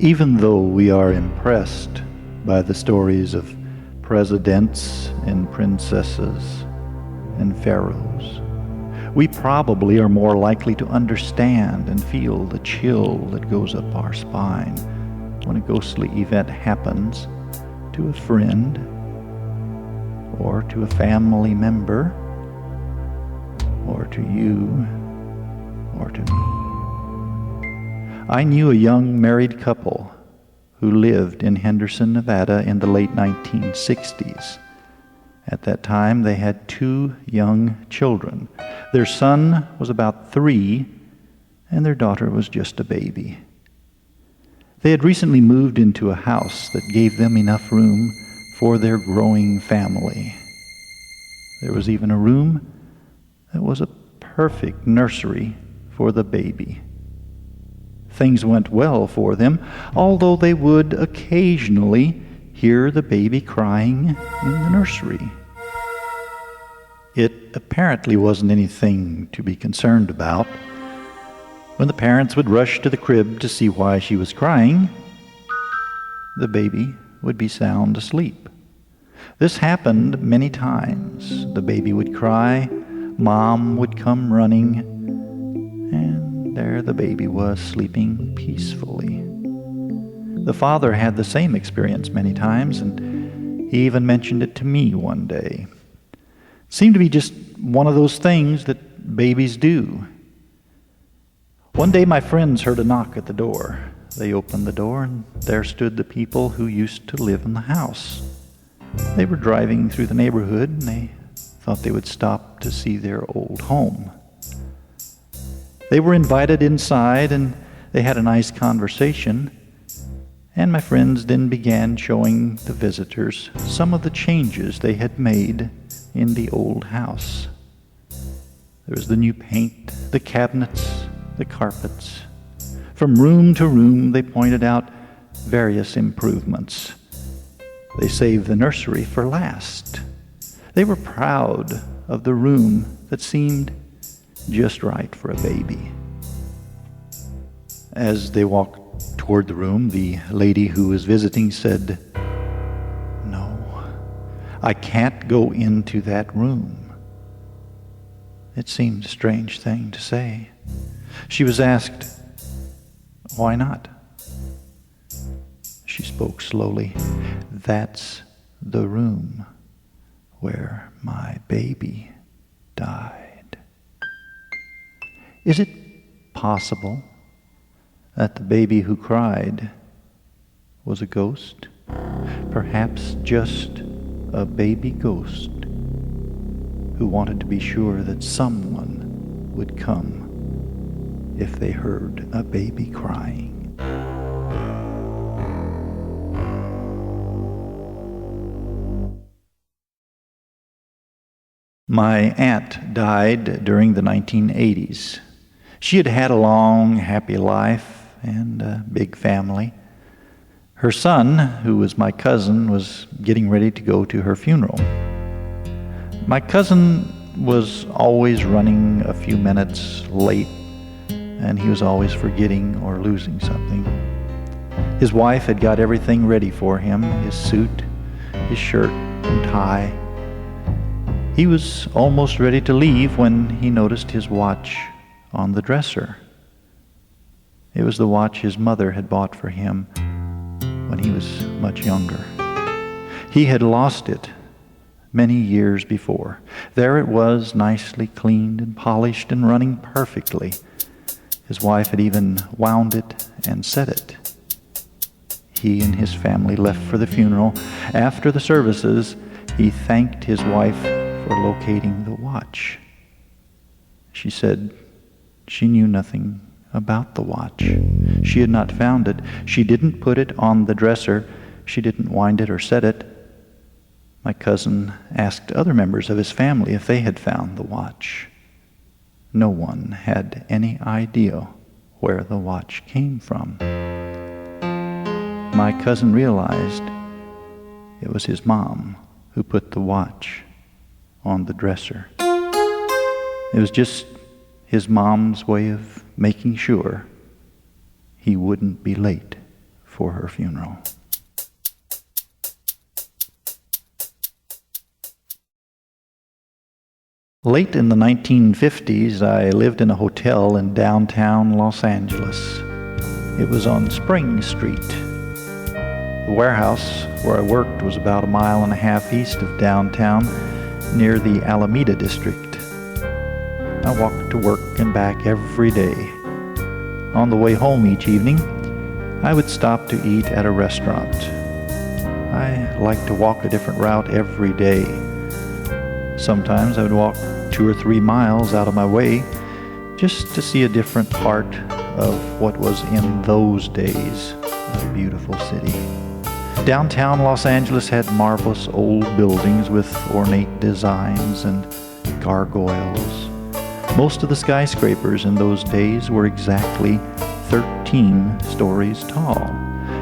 Even though we are impressed by the stories of presidents and princesses and pharaohs, we probably are more likely to understand and feel the chill that goes up our spine when a ghostly event happens to a friend or to a family member or to you or to me. I knew a young married couple who lived in Henderson, Nevada in the late 1960s. At that time, they had 2 young children. Their son was about 3, and their daughter was just a baby. They had recently moved into a house that gave them enough room for their growing family. There was even a room that was a perfect nursery for the baby. Things went well for them, although they would occasionally hear the baby crying in the nursery. It apparently wasn't anything to be concerned about. When the parents would rush to the crib to see why she was crying, the baby would be sound asleep. This happened many times. The baby would cry, Mom would come running, and there the baby was sleeping peacefully. The father had the same experience many times, and he even mentioned it to me one day. It seemed to be just one of those things that babies do. One day my friends heard a knock at the door. They opened the door, and there stood the people who used to live in the house. They were driving through the neighborhood, and they thought they would stop to see their old home. They were invited inside, and they had a nice conversation, and my friends then began showing the visitors some of the changes they had made in the old house. There was the new paint, the cabinets, the carpets. From room to room, they pointed out various improvements. They saved the nursery for last. They were proud of the room that seemed just right for a baby. As they walked toward the room, the lady who was visiting said, "No, I can't go into that room." It seemed a strange thing to say. She was asked, "Why not?" She spoke slowly. "That's the room where my baby died." Is it possible that the baby who cried was a ghost? Perhaps just a baby ghost who wanted to be sure that someone would come if they heard a baby crying. My aunt died during the 1980s. She had had a long, happy life and a big family. Her son, who was my cousin, was getting ready to go to her funeral. My cousin was always running a few minutes late, and he was always forgetting or losing something. His wife had got everything ready for him, his suit, his shirt and tie. He was almost ready to leave when he noticed his watch on the dresser. It was the watch his mother had bought for him when he was much younger. He had lost it many years before. There it was, nicely cleaned and polished and running perfectly. His wife had even wound it and set it. He and his family left for the funeral. After the services, he thanked his wife for locating the watch. She said she knew nothing about the watch. She had not found it. She didn't put it on the dresser. She didn't wind it or set it. My cousin asked other members of his family if they had found the watch. No one had any idea where the watch came from. My cousin realized it was his mom who put the watch on the dresser. It was just his mom's way of making sure he wouldn't be late for her funeral. Late in the 1950s, I lived in a hotel in downtown Los Angeles. It was on Spring Street. The warehouse where I worked was about 1.5 miles east of downtown, near the Alameda district. I walked to work and back every day. On the way home each evening, I would stop to eat at a restaurant. I liked to walk a different route every day. Sometimes I would walk 2 or 3 miles out of my way just to see a different part of what was in those days a beautiful city. Downtown Los Angeles had marvelous old buildings with ornate designs and gargoyles. Most of the skyscrapers in those days were exactly 13 stories tall.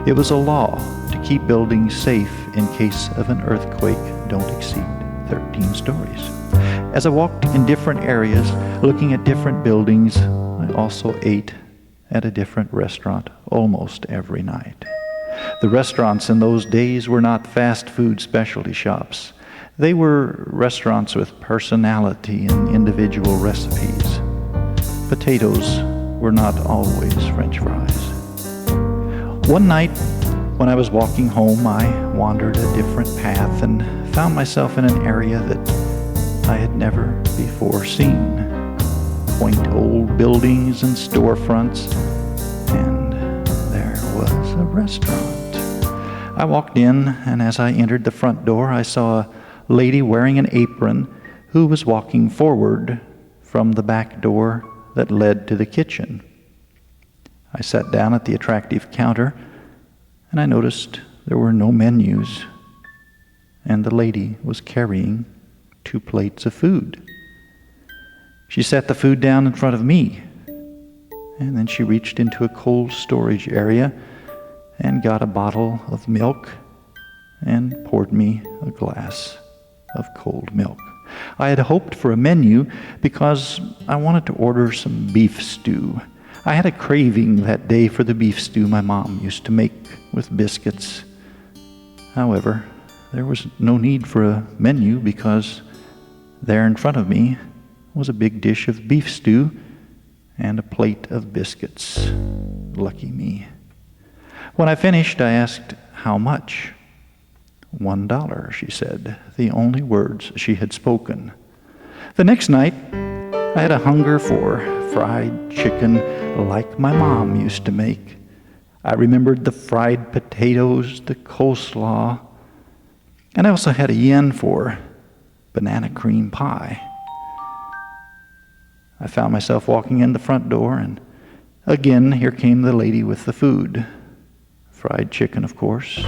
It was a law to keep buildings safe in case of an earthquake. Don't exceed 13 stories. As I walked in different areas, looking at different buildings, I also ate at a different restaurant almost every night. The restaurants in those days were not fast food specialty shops. They were restaurants with personality and individual recipes. Potatoes were not always French fries. One night, when I was walking home, I wandered a different path and found myself in an area that I had never before seen. Quaint old buildings and storefronts, and there was a restaurant. I walked in, and as I entered the front door, I saw a lady wearing an apron who was walking forward from the back door that led to the kitchen. I sat down at the attractive counter, and I noticed there were no menus, and the lady was carrying 2 plates of food. She set the food down in front of me, and then she reached into a cold storage area and got a bottle of milk and poured me a glass of cold milk. I had hoped for a menu because I wanted to order some beef stew. I had a craving that day for the beef stew my mom used to make with biscuits. However, there was no need for a menu because there in front of me was a big dish of beef stew and a plate of biscuits. Lucky me. When I finished, I asked, "How much?" $1, she said, the only words she had spoken. The next night, I had a hunger for fried chicken like my mom used to make. I remembered the fried potatoes, the coleslaw, and I also had a yen for banana cream pie. I found myself walking in the front door, and again, here came the lady with the food. Fried chicken, of course,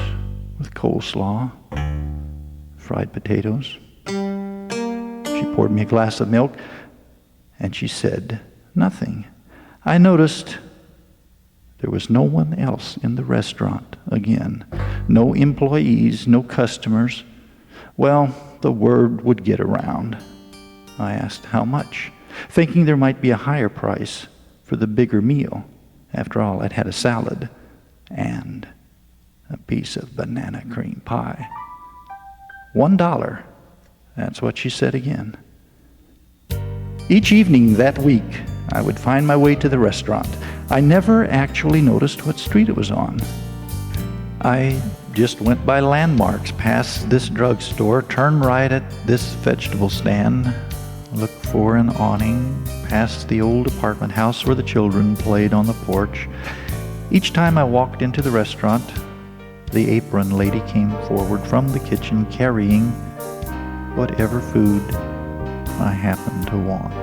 with coleslaw, fried potatoes. She poured me a glass of milk, and she said nothing. I noticed there was no one else in the restaurant again. No employees, no customers. Well, the word would get around. I asked how much, thinking there might be a higher price for the bigger meal. After all, I'd had a salad and a piece of banana cream pie. $1. That's what she said again. Each evening that week, I would find my way to the restaurant. I never actually noticed what street it was on. I just went by landmarks, past this drugstore, turned right at this vegetable stand, looked for an awning, past the old apartment house where the children played on the porch. Each time I walked into the restaurant, the apron lady came forward from the kitchen carrying whatever food I happened to want.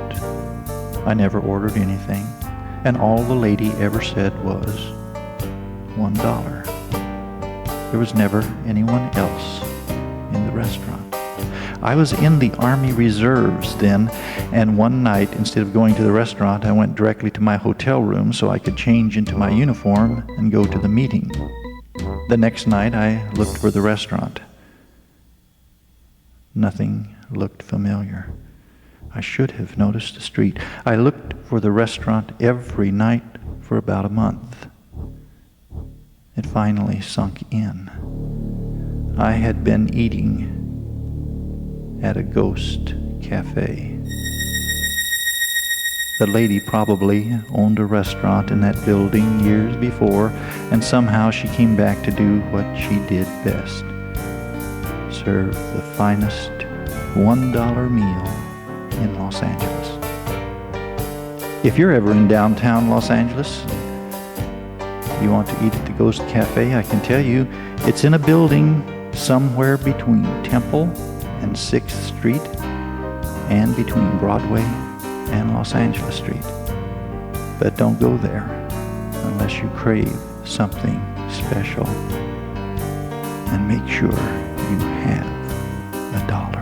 I never ordered anything, and all the lady ever said was $1. There was never anyone else in the restaurant. I was in the Army Reserves then, and one night, instead of going to the restaurant, I went directly to my hotel room so I could change into my uniform and go to the meeting. The next night, I looked for the restaurant. Nothing looked familiar. I should have noticed the street. I looked for the restaurant every night for about a month. It had finally sunk in. I had been eating at a ghost cafe. The lady probably owned a restaurant in that building years before, and somehow she came back to do what she did best: serve the finest $1 meal in Los Angeles. If you're ever in downtown Los Angeles, you want to eat at the Ghost Cafe, I can tell you it's in a building somewhere between Temple and 6th Street and between Broadway and Los Angeles Street. But don't go there unless you crave something special, and make sure you have $1.